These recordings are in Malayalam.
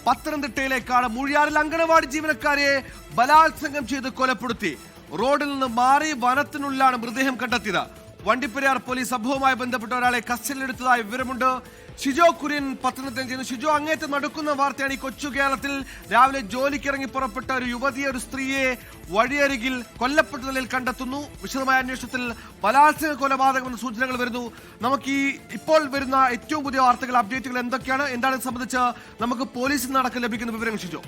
പത്തനംതിട്ടയിലേക്കാണ്. മൂഴിയാറിൽ അങ്കണവാടി ജീവനക്കാരെ ബലാത്സംഗം ചെയ്ത് കൊലപ്പെടുത്തി. റോഡിൽ നിന്ന് മാറി വനത്തിനുള്ളിലാണ് മൃതദേഹം കണ്ടെത്തിയത്. വണ്ടിപ്പെരിയാർ പോലീസ് സംഭവവുമായി ബന്ധപ്പെട്ട ഒരാളെ കസ്റ്റഡിയിലെടുത്തതായി വിവരമുണ്ട്. ഷിജോ കുര്യൻ പത്തനംതിട്ട ചെയ്യുന്നു. ഷിജോ, അങ്ങേറ്റം നടക്കുന്ന വാർത്തയാണ്. ഈ കൊച്ചു കേരളത്തിൽ രാവിലെ ജോലിക്കിറങ്ങി പുറപ്പെട്ട ഒരു യുവതിയെ, ഒരു സ്ത്രീയെ വഴിയരികിൽ കൊല്ലപ്പെട്ട നിലയിൽ കണ്ടെത്തുന്നു. വിശദമായ അന്വേഷണത്തിൽ ബലാത്സംഗ കൊലപാതകമെന്ന സൂചനകൾ വരുന്നു. നമുക്ക് ഇപ്പോൾ വരുന്ന ഏറ്റവും പുതിയ വാർത്തകൾ, അപ്ഡേറ്റുകൾ എന്തൊക്കെയാണ്, എന്താണ് ഇത് സംബന്ധിച്ച് നമുക്ക് പോലീസിൽ നിന്ന് അടക്കം ലഭിക്കുന്ന വിവരങ്ങൾ ഷിജോ?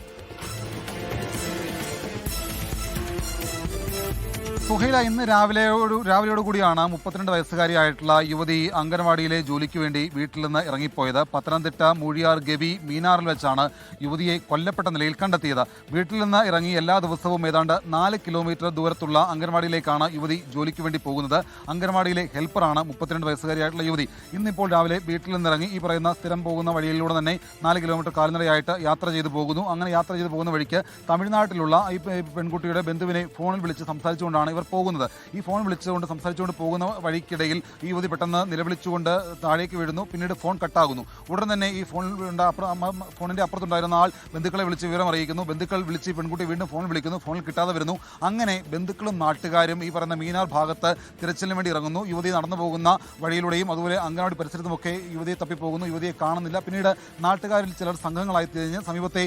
സുഹൈല, ഇന്ന് രാവിലെയോടുകൂടിയാണ് 32 വയസ്സുകാരിയായിട്ടുള്ള യുവതി അംഗനവാടിയിലെ ജോലിക്ക് വേണ്ടി വീട്ടിൽ നിന്ന് ഇറങ്ങിപ്പോയത്. പത്തനംതിട്ട മൂഴിയാർ ഗവി മീനാറിൽ വെച്ചാണ് യുവതിയെ കൊല്ലപ്പെട്ട നിലയിൽ കണ്ടെത്തിയത്. വീട്ടിൽ നിന്ന് ഇറങ്ങി എല്ലാ ദിവസവും ഏതാണ്ട് 4 കിലോമീറ്റർ ദൂരത്തുള്ള അംഗനവാടിയിലേക്കാണ് യുവതി ജോലിക്ക് വേണ്ടി പോകുന്നത്. അംഗനവാടിയിലെ ഹെൽപ്പറാണ് 32 വയസ്സുകാരിയായിട്ടുള്ള യുവതി. ഇന്നിപ്പോൾ രാവിലെ വീട്ടിൽ നിന്നിറങ്ങി ഈ പറയുന്ന സ്ഥിരം പോകുന്ന വഴിയിലൂടെ തന്നെ 4 കിലോമീറ്റർ കാൽനടയായിട്ട് യാത്ര ചെയ്തു പോകുന്നു. അങ്ങനെ യാത്ര ചെയ്തു പോകുന്ന വഴിക്ക് തമിഴ്നാട്ടിലുള്ള ഈ പെൺകുട്ടിയുടെ ബന്ധുവിനെ ഫോണിൽ വിളിച്ച് സംസാരിച്ചുകൊണ്ടാണ് ഇവർ പോകുന്നത്. ഈ ഫോൺ വിളിച്ചുകൊണ്ട് സംസാരിച്ചുകൊണ്ട് പോകുന്ന വഴിക്കിടയിൽ ഈ യുവതി പെട്ടെന്ന് നിലവിളിച്ചുകൊണ്ട് താഴേക്ക് വീഴുന്നു. പിന്നീട് ഫോൺ കട്ടാകുന്നു. ഉടൻ തന്നെ ഈ ഫോണിന്റെ അപ്പുറത്തുണ്ടായിരുന്ന ആൾ ബന്ധുക്കളെ വിളിച്ച് വിവരം അറിയിക്കുന്നു. ബന്ധുക്കൾ വിളിച്ച് പെൺകുട്ടി വീണ്ടും ഫോൺ വിളിക്കുന്നു. ഫോണിൽ കിട്ടാതെ വരുന്നു. അങ്ങനെ ബന്ധുക്കളും നാട്ടുകാരും ഈ പറയുന്ന മീനാർ ഭാഗത്ത് തിരച്ചിലിന് വേണ്ടി ഇറങ്ങുന്നു. യുവതി നടന്നു പോകുന്ന വഴിയിലൂടെയും അതുപോലെ അംഗനവാടി പരിസരത്തുമൊക്കെ യുവതിയെ തപ്പിപ്പോകുന്നു. യുവതിയെ കാണുന്നില്ല. പിന്നീട് നാട്ടുകാരിൽ ചിലർ സംഘങ്ങളായി തിരിഞ്ഞ് സമീപത്തെ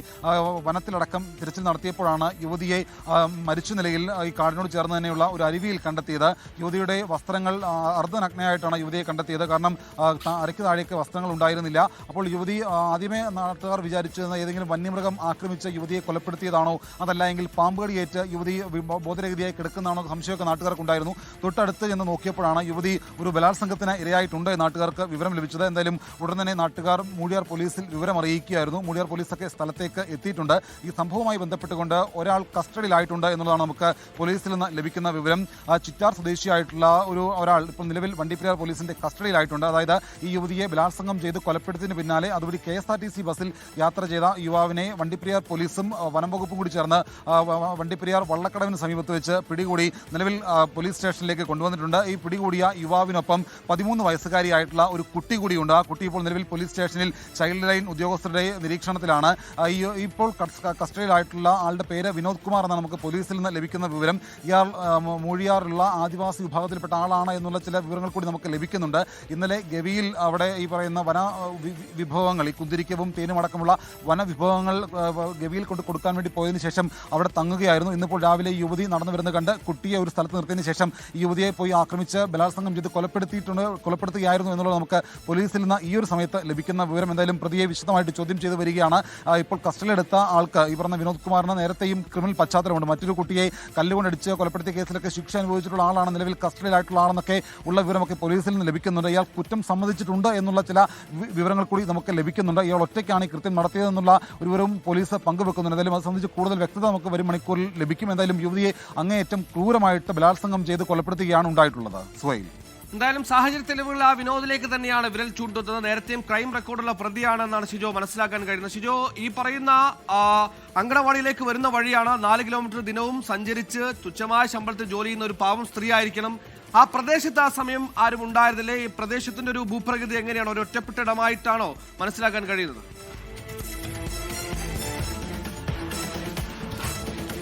വനത്തിലടക്കം തിരച്ചിൽ നടത്തിയപ്പോഴാണ് യുവതിയെ മരിച്ച നിലയിൽ ഈ കാടിനോട് ചേർന്ന് തന്നെയുള്ള ഒരു അരുവിയിൽ കണ്ടെത്തിയത്. യുവതിയുടെ വസ്ത്രങ്ങൾ അർദ്ധനഗ്നയായിട്ടാണ് യുവതിയെ കണ്ടെത്തിയത്. കാരണം അരയ്ക്ക് താഴേക്ക് വസ്ത്രങ്ങൾ ഉണ്ടായിരുന്നില്ല. അപ്പോൾ യുവതി ആദ്യമേ നാട്ടുകാർ വിചാരിച്ചിരുന്ന ഏതെങ്കിലും വന്യമൃഗം ആക്രമിച്ച യുവതിയെ കൊലപ്പെടുത്തിയതാണോ, അതല്ല എങ്കിൽ പാമ്പുകടിയേറ്റ് യുവതി ബോധരഹിതയായി കിടക്കുന്നതാണോ സംശയമൊക്കെ നാട്ടുകാർക്കുണ്ടായിരുന്നു. തൊട്ടടുത്ത് എന്ന് നോക്കിയപ്പോഴാണ് യുവതി ഒരു ബലാത്സംഗത്തിന് ഇരയായിട്ടുണ്ട് നാട്ടുകാർക്ക് വിവരം ലഭിച്ചത്. എന്തായാലും ഉടൻ തന്നെ നാട്ടുകാർ മൂഴിയാർ പോലീസിൽ വിവരം അറിയിക്കുകയായിരുന്നു. മൂഴിയാർ പോലീസൊക്കെ സ്ഥലത്തേക്ക് എത്തിയിട്ടുണ്ട്. ഈ സംഭവവുമായി ബന്ധപ്പെട്ടുകൊണ്ട് ഒരാൾ കസ്റ്റഡിയിലായിട്ടുണ്ട് എന്നുള്ളതാണ് നമുക്ക് പോലീസിൽ നിന്ന് ലഭിക്കുന്ന വിവരം. ചിറ്റാർ സ്വദേശിയായിട്ടുള്ള ഒരാൾ ഇപ്പോൾ നിലവിൽ വണ്ടിപ്പെരിയാർ പോലീസിന്റെ കസ്റ്റഡിയിലായിട്ടുണ്ട്. അതായത് ഈ യുവതിയെ ബലാത്സംഗം ചെയ്ത് കൊലപ്പെടുത്തിയതിന് പിന്നാലെ അതുവഴി KSRTC ബസ്സിൽ യാത്ര ചെയ്ത യുവാവിനെ വണ്ടിപ്പെരിയാർ പോലീസും വനം വകുപ്പും കൂടി ചേർന്ന് വണ്ടിപ്പെരിയാർ വള്ളക്കടവിന് സമീപത്ത് വെച്ച് പിടികൂടി നിലവിൽ പോലീസ് സ്റ്റേഷനിലേക്ക് കൊണ്ടുവന്നിട്ടുണ്ട്. ഈ പിടികൂടിയ യുവാവിനൊപ്പം 13 വയസ്സുകാരിയായിട്ടുള്ള ഒരു കുട്ടി കൂടിയുണ്ട്. ആ കുട്ടി ഇപ്പോൾ നിലവിൽ പോലീസ് സ്റ്റേഷനിൽ ചൈൽഡ് ലൈൻ ഉദ്യോഗസ്ഥരുടെ നിരീക്ഷണത്തിലാണ്. ഇപ്പോൾ കസ്റ്റഡിയിലായിട്ടുള്ള ആളുടെ പേര് വിനോദ് കുമാർ എന്നാണ് നമുക്ക് പോലീസിൽ നിന്ന് ലഭിക്കുന്ന വിവരം. ഇയാൾ മൂഴിയാറുള്ള ആദിവാസി വിഭാഗത്തിൽപ്പെട്ട ആളാണ് എന്നുള്ള ചില വിവരങ്ങൾ കൂടി നമുക്ക് ലഭിക്കുന്നുണ്ട്. ഇന്നലെ ഗവിയിൽ അവിടെ ഈ പറയുന്ന വന വിഭവങ്ങൾ, ഈ കുന്തിരിക്കവും തേനും അടക്കമുള്ള വനവിഭവങ്ങൾ ഗവിയിൽ കൊണ്ട് കൊടുക്കാൻ വേണ്ടി പോയതിനു ശേഷം അവിടെ തങ്ങുകയായിരുന്നു. ഇന്നിപ്പോൾ രാവിലെ യുവതി നടന്നു വരുന്നത് കണ്ട് കുട്ടിയെ ഒരു സ്ഥലത്ത് നിർത്തിയതിനു ശേഷം ഈ യുവതിയെ പോയി ആക്രമിച്ച് ബലാത്സംഗം ചെയ്ത് കൊലപ്പെടുത്തുകയായിരുന്നു എന്നുള്ളത് നമുക്ക് പോലീസിൽ നിന്ന് ഈ ഒരു സമയത്ത് ലഭിക്കുന്ന വിവരം. എന്തായാലും പ്രതിയെ വിശദമായിട്ട് ചോദ്യം ചെയ്ത് വരികയാണ്. ഇപ്പോൾ കസ്റ്റഡിയിലെടുത്ത ആൾക്ക്, ഈ പറഞ്ഞ വിനോദ് കുമാറിന് നേരത്തെയും ക്രിമിനൽ പശ്ചാത്തലമുണ്ട്. മറ്റൊരു കുട്ടിയെ കല്ലുകൊണ്ടടിച്ച് കൊലപ്പെടുത്തിയ കേസിലൊക്കെ ശിക്ഷ അനുഭവിച്ചിട്ടുള്ള ആളാണ്, നിലവിൽ കസ്റ്റഡിയിലായിട്ടുള്ള ആളെന്നൊക്കെ ഉള്ള വിവരമൊക്കെ പോലീസിൽ നിന്ന് ലഭിക്കുന്നുണ്ട്. ഇയാൾ കുറ്റം സമ്മതിച്ചിട്ടുണ്ട് എന്നുള്ള ചില വിവരങ്ങൾ കൂടി നമുക്ക് ലഭിക്കുന്നുണ്ട്. ഇയാൾ ഒറ്റയ്ക്കാണ് ഈ കൃത്യം നടത്തിയതെന്നുള്ള ഒരു വിവരവും പോലീസ് പങ്കുവെക്കുന്നുണ്ട്. എന്തായാലും അത് സംബന്ധിച്ച് കൂടുതൽ വ്യക്തത നമുക്ക് വരും മണിക്കൂറിൽ ലഭിക്കും. എന്തായാലും യുവതിയെ അങ്ങേയറ്റം ക്രൂരമായിട്ട് ബലാത്സംഗം ചെയ്ത് കൊലപ്പെടുത്തുകയാണ് ഉണ്ടായിട്ടുള്ളത്. സുഹൈൽ, എന്തായാലും സാഹചര്യ തെളിവുകൾ ആ വിനോദിലേക്ക് തന്നെയാണ് വിരൽ ചൂണ്ടുന്നത്. നേരത്തെയും ക്രൈം റെക്കോർഡുള്ള പ്രതിയാണെന്നാണ് ഷിജോ മനസ്സിലാക്കാൻ കഴിയുന്നത്. ഷിജോ, ഈ പറയുന്ന അങ്കണവാടിയിലേക്ക് വരുന്ന വഴിയാണ്. 4 കിലോമീറ്റർ ദിനവും സഞ്ചരിച്ച് തുച്ഛമായ ശമ്പളത്തിൽ ജോലി ചെയ്യുന്ന ഒരു പാവം സ്ത്രീ ആയിരിക്കണം. ആ പ്രദേശത്ത് ആ സമയം ആരും ഉണ്ടായിരുന്നില്ലേ? ഈ പ്രദേശത്തിന്റെ ഒരു ഭൂപ്രകൃതി എങ്ങനെയാണ്? ഒരു ഒറ്റപ്പെട്ട ഇടമായിട്ടാണോ മനസ്സിലാക്കാൻ കഴിയുന്നത്?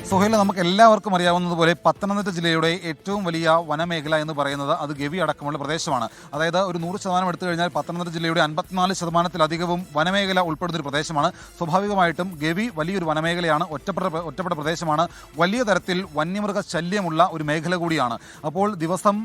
സുഹൈല, നമുക്ക് എല്ലാവർക്കും അറിയാവുന്നതുപോലെ പത്തനംതിട്ട ജില്ലയുടെ ഏറ്റവും വലിയ വനമേഖല എന്ന് പറയുന്നത് അത് ഗവി അടക്കമുള്ള പ്രദേശമാണ്. അതായത് ഒരു 100% എടുത്തു കഴിഞ്ഞാൽ പത്തനംതിട്ട ജില്ലയുടെ 54%-ലധികവും വനമേഖല ഉൾപ്പെടുന്ന ഒരു പ്രദേശമാണ്. സ്വാഭാവികമായിട്ടും ഗവി വലിയൊരു വനമേഖലയാണ്, ഒറ്റപ്പെട്ട പ്രദേശമാണ്, വലിയ തരത്തിൽ വന്യമൃഗ ശല്യമുള്ള ഒരു മേഖല കൂടിയാണ്. അപ്പോൾ ദിവസം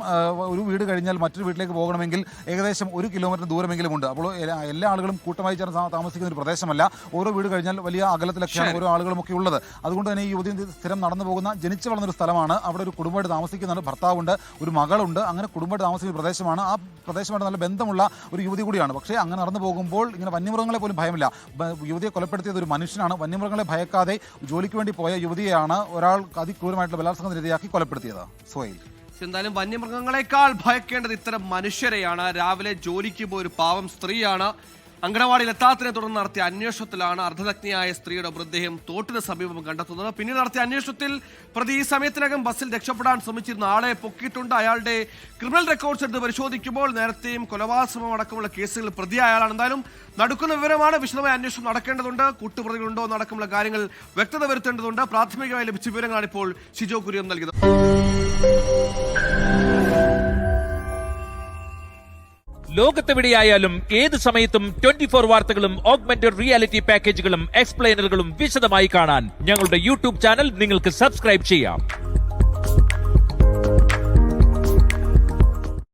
ഒരു വീട് കഴിഞ്ഞാൽ മറ്റൊരു വീട്ടിലേക്ക് പോകണമെങ്കിൽ ഏകദേശം 1 കിലോമീറ്റർ ദൂരമെങ്കിലും ഉണ്ട്. അപ്പോൾ എല്ലാ ആളുകളും കൂട്ടമായി ചേർന്ന് താമസിക്കുന്ന ഒരു പ്രദേശമല്ല. ഓരോ വീട് കഴിഞ്ഞാൽ വലിയ അകലത്തിലൊക്കെയാണ് ഓരോ ആളുകളുമൊക്കെ ഉള്ളത്. അതുകൊണ്ട് തന്നെ ഈ യുവതി സ്ഥിരം നടന്നു പോകുന്ന, ജനിച്ചു വളർന്നൊരു സ്ഥലമാണ്. അവിടെ ഒരു കുടുംബമായിട്ട് താമസിക്കുന്നുണ്ട്, ഭർത്താവുണ്ട്, ഒരു മകളുണ്ട്. അങ്ങനെ കുടുംബമായിട്ട് താമസിക്കുന്ന പ്രദേശമാണ്. ആ പ്രദേശമായിട്ട് നല്ല ബന്ധമുള്ള ഒരു യുവതി കൂടിയാണ്. പക്ഷേ അങ്ങനെ നടന്നു പോകുമ്പോൾ ഇങ്ങനെ വന്യമൃഗങ്ങളെ പോലും ഭയമില്ല. യുവതിയെ കൊലപ്പെടുത്തിയത് ഒരു മനുഷ്യനാണ്. വന്യമൃഗങ്ങളെ ഭയക്കാതെ ജോലിക്ക് വേണ്ടി പോയ യുവതിയെയാണ് ഒരാൾ അതിക്രൂരമായിട്ടുള്ള ബലാത്സംഗത്തിനിരയാക്കി കൊലപ്പെടുത്തിയത്. സോയിൽ, എന്തായാലും വന്യമൃഗങ്ങളെക്കാൾ ഭയക്കേണ്ടത് ഇത്തരം മനുഷ്യരെയാണ്. രാവിലെ ജോലിക്ക് പോയ ഒരു പാവം സ്ത്രീയാണ്. അങ്കണവാടിയിൽ എത്താത്തതിനെ തുടർന്ന് നടത്തിയ അന്വേഷണത്തിലാണ് അർദ്ധനഗ്നയായ സ്ത്രീയുടെ മൃതദേഹം തോട്ടിന് സമീപം കണ്ടെത്തുന്നത്. പിന്നീട് നടത്തിയ അന്വേഷണത്തിൽ പ്രതി ഈ സമയത്തിനകം ബസ്സിൽ രക്ഷപ്പെടാൻ ശ്രമിച്ചിരുന്ന ആളെ പൊക്കിയിട്ടുണ്ട്. അയാളുടെ ക്രിമിനൽ റെക്കോർഡ്സ് എടുത്ത് പരിശോധിക്കുമ്പോൾ നേരത്തെയും കൊലപാതകം അടക്കമുള്ള കേസുകളിൽ പ്രതിയായ ആളാണ്. എന്തായാലും നടക്കുന്ന വിവരമാണ്. വിശദമായ അന്വേഷണം നടക്കേണ്ടതുണ്ട്. കൂട്ടുപ്രതികളുണ്ടോ എന്നടക്കമുള്ള കാര്യങ്ങൾ വ്യക്തത വരുത്തേണ്ടതുണ്ട്. പ്രാഥമികമായി ലഭിച്ച വിവരങ്ങളാണ് ഇപ്പോൾ ഷിജോ കുര്യൻ നൽകിയത്. ലോകത്തെവിടെയായാലും ഏത് സമയത്തും 24 വാർത്തകളും ഓഗ്മെന്റഡ് റിയാലിറ്റി പാക്കേജുകളും എക്സ്പ്ലെയിനറുകളും വിശദമായി കാണാൻ ഞങ്ങളുടെ യൂട്യൂബ് ചാനൽ നിങ്ങൾക്ക് സബ്സ്ക്രൈബ് ചെയ്യാം.